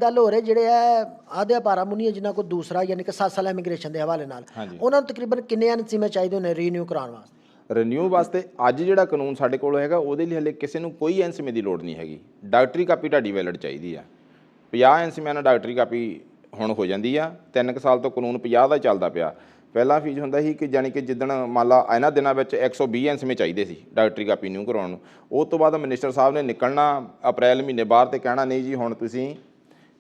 ਗੱਲ ਹੋ ਰਹੀ ਜਿਹੜੇ ਹੈ ਆਧਿਆ ਪਾਰਾ ਮੁਨੀਆ ਜਿਨ੍ਹਾਂ ਕੋਲ ਦੂਸਰਾ ਯਾਨੀ ਕਿ 7 ਸਾਲ ਇਮੀਗ੍ਰੇਸ਼ਨ ਦੇ ਹਵਾਲੇ ਨਾਲ ਉਹਨਾਂ ਨੂੰ ਤਕਰੀਬਨ ਕਿੰਨੇ ਐਨਸੀਮੇ ਚਾਹੀਦੇ ਨੇ ਰੀਨਿਊ ਕਰਾਉਣ ਵਾਸਤੇ? ਰੀਨਿਊ ਵਾਸਤੇ ਅੱਜ ਜਿਹੜਾ ਕਾਨੂੰਨ ਸਾਡੇ ਕੋਲ ਹੈਗਾ ਉਹਦੇ ਲਈ ਹਲੇ ਕਿਸੇ ਨੂੰ ਕੋਈ ਐਨਸੀਮੇ ਦੀ ਲੋੜ ਨਹੀਂ ਹੈਗੀ। ਡਾਕਟਰੀ ਕਾਪੀ ਤੁਹਾਡੀ ਵੈਲਿਡ ਚਾਹੀਦੀ ਆ। 50 ਐਨਸੀਮਿਆਂ ਨਾਲ ਡਾਕਟਰੀ ਕਾਪੀ ਹੁਣ ਹੋ ਜਾਂਦੀ ਆ। 3 ਸਾਲ ਤੋਂ ਕਾਨੂੰਨ 50 ਦਾ ਚੱਲਦਾ ਪਿਆ। ਪਹਿਲਾਂ ਫੀਸ ਹੁੰਦਾ ਸੀ ਕਿ ਜਾਣੀ ਕਿ ਜਿੱਦਣ ਮੰਨ ਲਾ ਇਹਨਾਂ ਦਿਨਾਂ ਵਿੱਚ 120 ਐਨਸੀਮੇ ਚਾਹੀਦੇ ਸੀ ਡਾਕਟਰੀ ਕਾਪੀ ਨਿਊ ਕਰਵਾਉਣ ਨੂੰ। ਉਸ ਤੋਂ ਬਾਅਦ ਮਿਨਿਸਟਰ ਸਾਹਿਬ ਨੇ ਨਿਕਲਣਾ ਅਪ੍ਰੈਲ ਮਹੀਨੇ ਬਾਹਰ ਤੇ ਕਹਿਣਾ ਨਹੀਂ ਜੀ ਹੁਣ ਤੁਸੀਂ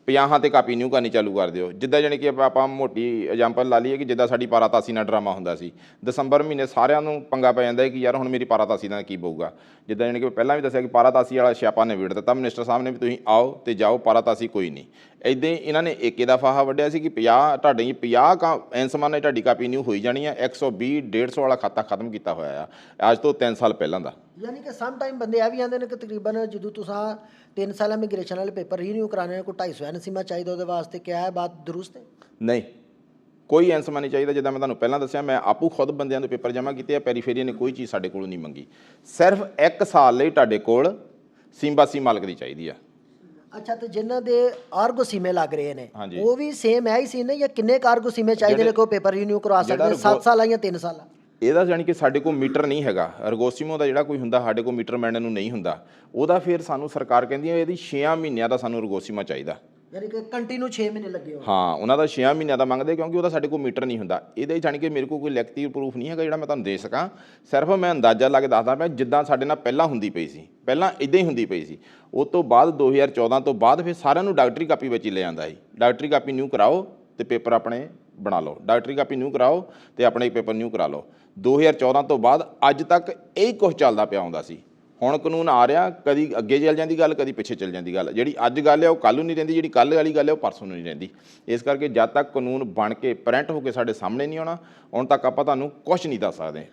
50 ਤੇ ਕਾਪੀ ਨਿਊ ਕਰਨੀ ਚਾਲੂ ਕਰ ਦਿਓ। ਜਿੱਦਾਂ ਜਾਣੀ ਕਿ ਆਪਾਂ ਮੋਟੀ ਐਗਜ਼ਾਮਪਲ ਲਾ ਲਈਏ ਕਿ ਜਿੱਦਾਂ ਸਾਡੀ ਪਾਰਾਤਾਸੀ ਨਾਲ ਡਰਾਮਾ ਹੁੰਦਾ ਸੀ ਦਸੰਬਰ ਮਹੀਨੇ ਸਾਰਿਆਂ ਨੂੰ ਪੰਗਾ ਪੈ ਜਾਂਦਾ ਕਿ ਯਾਰ ਹੁਣ ਮੇਰੀ ਪਾਰਾਤਾਸੀ ਨਾਲ ਕੀ ਪਊਗਾ। ਜਿੱਦਾਂ ਜਾਣੀ ਕਿ ਪਹਿਲਾਂ ਵੀ ਦੱਸਿਆ ਕਿ ਪਾਰਾਤਾਸੀ ਵਾਲਾ ਸਿਆਪਾ ਨੇ ਵੀੜ ਦਿੱਤਾ। ਮਿਨਿਸਟਰ ਸਾਹਿਬ ਨੇ ਵੀ ਤੁਸੀਂ ਆਓ ਤੇ ਜਾਓ, ਪਾਰਾਤਾਸੀ ਕੋਈ ਨਹੀਂ। ਇੱਦਾਂ ਹੀ ਇਹਨਾਂ ਨੇ ਏਕੇ ਦਾ ਫਾਹਾ ਵੱਢਿਆ ਸੀ ਕਿ 50 ਐਨਸਮਾਂ ਨਾਲ ਤੁਹਾਡੀ ਕਾਪੀ ਨਿਊ ਹੋਈ ਜਾਣੀ ਆ। 120 150 ਵਾਲਾ ਖਾਤਾ ਖਤਮ ਕੀਤਾ ਹੋਇਆ ਆ ਅੱਜ ਤੋਂ 3 ਸਾਲ ਪਹਿਲਾਂ ਦਾ। ਯਾਨੀ ਕਿ ਸਮ ਟਾਈਮ ਬੰਦੇ ਇਹ ਵੀ ਆਉਂਦੇ ਨੇ ਕਿ ਤਕਰੀਬਨ ਜਦੋਂ ਤੁਸੀਂ 3 ਸਾਲ ਇਮੀਗ੍ਰੇਸ਼ਨ ਵਾਲੇ ਪੇਪਰ ਰੀਨਿਊ ਕਰਾਣੇ ਕੋਈ 250 ਐਨਸੀਮਾ ਚਾਹੀਦਾ ਉਹਦੇ ਵਾਸਤੇ, ਕਿਆ ਹੈ ਬਾਤ ਦਰੁਸਤ ਹੈ? ਨਹੀਂ, ਕੋਈ ਐਨਸਮਾ ਨਹੀਂ ਚਾਹੀਦਾ। ਜਿੱਦਾਂ ਮੈਂ ਤੁਹਾਨੂੰ ਪਹਿਲਾਂ ਦੱਸਿਆ ਮੈਂ ਆਪੂ ਖੁਦ ਬੰਦਿਆਂ ਦੇ ਪੇਪਰ ਜਮ੍ਹਾਂ ਕੀਤੇ ਆ। ਪੈਰੀਫੇਰੀਆ ਨੇ ਕੋਈ ਚੀਜ਼ ਸਾਡੇ ਕੋਲੋਂ ਨਹੀਂ ਮੰਗੀ। ਸਿਰਫ 1 ਸਾਲ ਲਈ ਤੁਹਾਡੇ ਕੋਲ ਸਿੰਬਾਸੀ ਮਾਲਕ ਦੀ ਚਾਹੀਦੀ ਆ। ਅੱਛਾ, ਤੇ ਜਿਨ੍ਹਾਂ ਦੇ ਆਰਗੋ ਸੀਮੇ ਲੱਗ ਰਹੇ ਨੇ ਉਹ ਵੀ ਸੇਮ ਹੈ ਹੀ ਸੀ ਨੇ ਜਾਂ ਕਿੰਨੇ ਆਰਗੋ ਸੀਮੇ ਚਾਹੀਦੇ ਨੇ ਕੋਈ ਪੇਪਰ ਰੀਨਿਊ ਕਰਵਾ ਸਕਦੇ ਨੇ? 7 ਸਾਲ ਜਾਂ 3 ਸਾਲ? ਇਹਦਾ ਜਾਣੀ ਕਿ ਸਾਡੇ ਕੋਲ ਮੀਟਰ ਨਹੀਂ ਹੈਗਾ। ਅਰਗੋਸੀਮੋ ਦਾ ਜਿਹੜਾ ਕੋਈ ਹੁੰਦਾ ਸਾਡੇ ਕੋਲ ਮੀਟਰ ਮੈਨ ਨੂੰ ਨਹੀਂ ਹੁੰਦਾ। ਉਹਦਾ ਫਿਰ ਸਾਨੂੰ ਸਰਕਾਰ ਕਹਿੰਦੀ ਹੈ ਇਹਦੀ 6 ਮਹੀਨਿਆਂ ਦਾ ਸਾਨੂੰ ਅਰਗੋਸੀਮਾ ਚਾਹੀਦਾ। ਯਾਨੀ ਕਿ ਕੰਟੀਨਿਊ 6 ਮਹੀਨੇ ਲੱਗੇ ਹੋ? ਹਾਂ, ਉਹਨਾਂ ਦਾ 6 ਮਹੀਨਿਆਂ ਦਾ ਮੰਗਦੇ ਕਿਉਂਕਿ ਉਹਦਾ ਸਾਡੇ ਕੋਲ ਮੀਟਰ ਨਹੀਂ ਹੁੰਦਾ। ਇਹਦੇ ਜਾਣੀ ਕਿ ਮੇਰੇ ਕੋਲ ਕੋਈ ਲਿਖਤੀ ਪ੍ਰੂਫ ਨਹੀਂ ਹੈਗਾ ਜਿਹੜਾ ਮੈਂ ਤੁਹਾਨੂੰ ਦੇ ਸਕਾਂ। ਸਿਰਫ ਮੈਂ ਅੰਦਾਜ਼ਾ ਲਾ ਕੇ ਦੱਸਦਾ ਪਿਆ ਜਿੱਦਾਂ ਸਾਡੇ ਨਾਲ ਪਹਿਲਾਂ ਹੁੰਦੀ ਪਈ ਸੀ। ਪਹਿਲਾਂ ਇੱਦਾਂ ਹੀ ਹੁੰਦੀ ਪਈ ਸੀ। ਉਸ ਤੋਂ ਬਾਅਦ 2014 ਤੋਂ ਬਾਅਦ ਫਿਰ ਸਾਰਿਆਂ ਨੂੰ ਡਾਕਟਰੀ ਕਾਪੀ ਵਿੱਚ ਹੀ ਲੈ ਆਂਦਾ ਸੀ। ਡਾਕਟਰੀ ਕਾਪੀ ਨਿਊ ਕਰਾਓ ਤੇ ਪੇਪਰ ਆਪਣੇ ਬਣਾ ਲਓ। ਡਾਕਟਰੀ ਕਾਪੀ ਨਿਊ ਕਰਾਓ ਤੇ ਆਪਣੇ ਪੇਪਰ ਨਿਊ ਕਰਾ ਲਓ। 2014 ਤੋਂ ਬਾਅਦ ਅੱਜ ਤੱਕ ਇਹੀ ਕੁਛ ਚੱਲਦਾ ਪਿਆ ਹੁੰਦਾ ਸੀ। ਹੁਣ ਕਾਨੂੰਨ ਆ ਰਿਹਾ, ਕਦੀ ਅੱਗੇ ਚੱਲ ਜਾਂਦੀ ਗੱਲ, ਕਦੀ ਪਿੱਛੇ ਚੱਲ ਜਾਂਦੀ ਗੱਲ। ਜਿਹੜੀ ਅੱਜ ਗੱਲ ਹੈ ਉਹ ਕੱਲ੍ਹ ਨੂੰ ਨਹੀਂ ਰਹਿੰਦੀ, ਜਿਹੜੀ ਕੱਲ੍ਹ ਵਾਲੀ ਗੱਲ ਹੈ ਉਹ ਪਰਸੋਂ ਨੂੰ ਨਹੀਂ ਰਹਿੰਦੀ। ਇਸ ਕਰਕੇ ਜਦ ਤੱਕ ਕਾਨੂੰਨ ਬਣ ਕੇ ਪ੍ਰਿੰਟ ਹੋ ਕੇ ਸਾਡੇ ਸਾਹਮਣੇ ਨਹੀਂ ਆਉਣਾ ਉਦੋਂ ਤੱਕ ਆਪਾਂ ਤੁਹਾਨੂੰ ਕੁਛ ਨਹੀਂ ਦੱਸ ਸਕਦੇ।